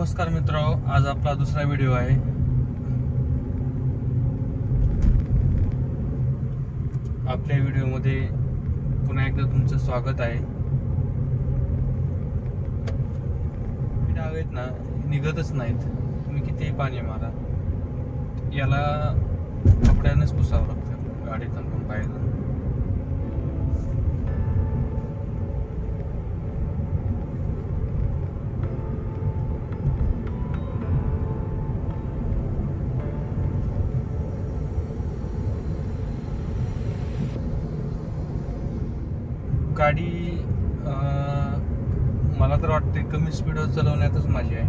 नमस्कार मित्रांनो, आज आपला दुसरा व्हिडिओ आहे. आपल्या व्हिडिओमध्ये पुन्हा एकदा तुमचं स्वागत आहे. डाग आहेत ना, निघतच नाहीत. तुम्ही कितीही पाणी मारा, याला कपड्यानंच पुसावं लागतं गाडी थांबून बाहेर. गाडी मला तर वाटते कमी स्पीडवर चालवण्यातच माझी आहे.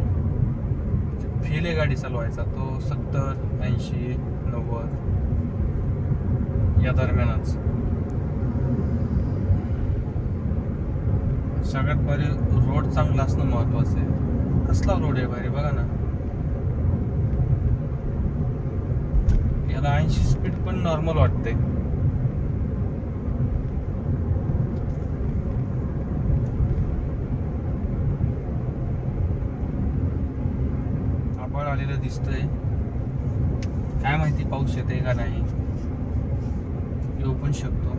फील आहे गाडी चालवायचा तो 70, 80, 90 या दरम्यानच. सगळ्यात भारी रोड चांगला असणं महत्वाचं आहे. कसला रोड आहे भारी बघा ना. याला 80 स्पीड पण नॉर्मल वाटते. आलेलं दिसतंय, काय माहिती पाऊस येते का नाही, येऊ पण शकतो.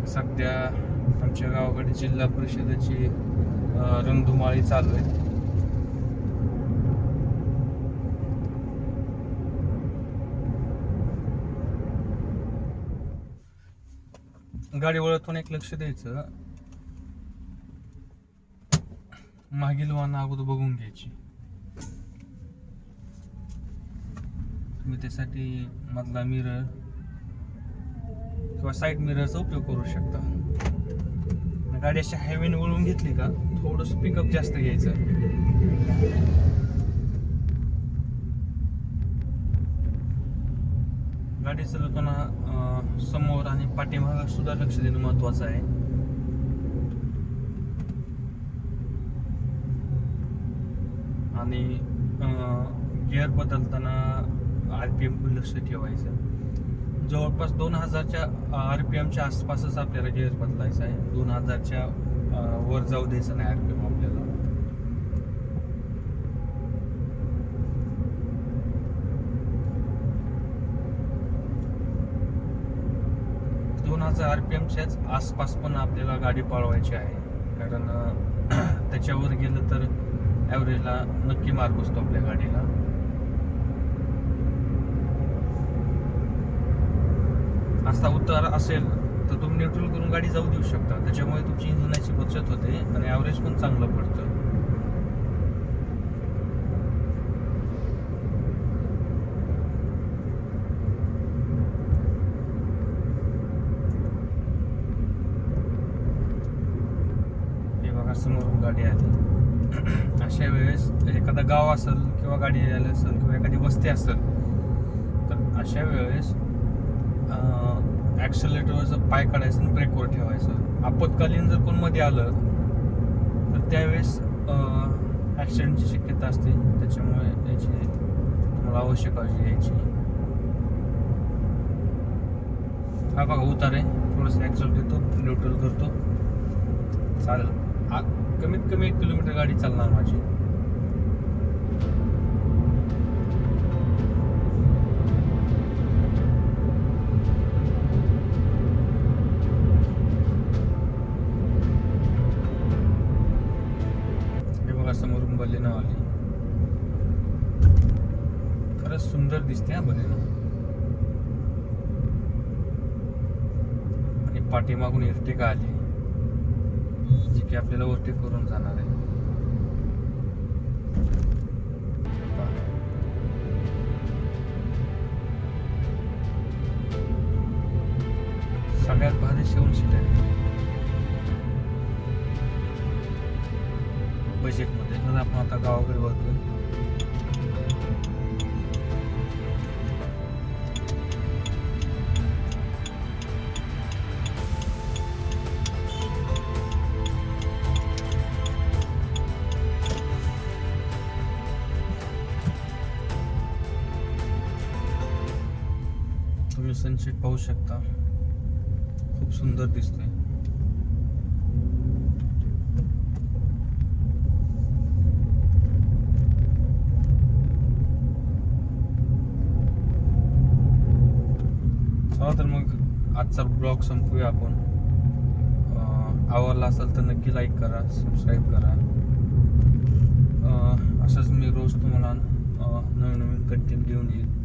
सध्या आमच्या गावाकडे जिल्हा परिषदेची रणधुमाळी चालू आहे. गाडी वळवताना एक लक्ष द्यायचं, मागील वाहन अगोदर बघून घ्यायची. तुम्ही त्यासाठी मधला मिरर किंवा साईड मिररचा उपयोग करू शकता. गाडी अशी हायवेने वळून घेतली का थोडंसं पिकअप जास्त घ्यायचं. गाडी चालवताना समोर आणि पाठीमागे सुद्धा लक्ष देणं महत्वाचं आहे. आणि गिअर बदलताना RPM पण लक्ष ठेवायचं. जवळपास 2000च्या RPMच्या आसपासच आपल्याला गिअर बदलायचा आहे. 2000च्या वर जाऊ द्यायचं नाही RPM आपल्याला. RPMच्याच आसपास पण आपल्याला गाडी पळवायची आहे. कारण त्याच्यावर गेलं तर ॲव्हरेजला नक्की मार बसतो आपल्या गाडीला. असा उतार असेल तर तुम्ही न्यूट्रल करून गाडी जाऊ देऊ शकता. त्याच्यामुळे तुमची इंधनाची बचत होते आणि ॲव्हरेज पण चांगलं पडतं. समोरून गाडी आली, अशा वेळेस एखादा गाव असेल किंवा गाडी आली असेल किंवा एखादी वस्ती असेल तर अशा वेळेस ॲक्सिलरेटरवरचं पाय काढायचं आणि ब्रेकवर ठेवायचं. आपत्कालीन जर कोण मध्ये आलं तर त्यावेळेस ॲक्सिडेंटची शक्यता असते. त्याच्यामुळे याची तुम्हाला अवश्य काळजी घ्यायची. हा बघा उतार आहे, थोडंसं ॲक्सिलेटर देतो, न्यूट्रल करतो, चालेल. कमीत कमी 1 किलोमीटर गाडी चालणार माझी. हे बघा समोरून बलेनो आली. खरंच सुंदर दिसते हा बलेनो. आणि पाठीमागून इर्टिगा आली जी की आपल्याला ओव्हरटेक करून जाणार आहे. सगळ्यात भारी 7 सीटर आहे बजेटमध्ये. तर आपण आता गावाकडे वळतोय. सनसेट पाहू शकता, खूप सुंदर दिसतोय. चला तर मग आजचा ब्लॉग संपूया आपण. आवडला असेल तर नक्की लाईक करा, सबस्क्राईब करा. असंच मी रोज तुम्हाला नवीन नवीन कंटेंट घेऊन येईल.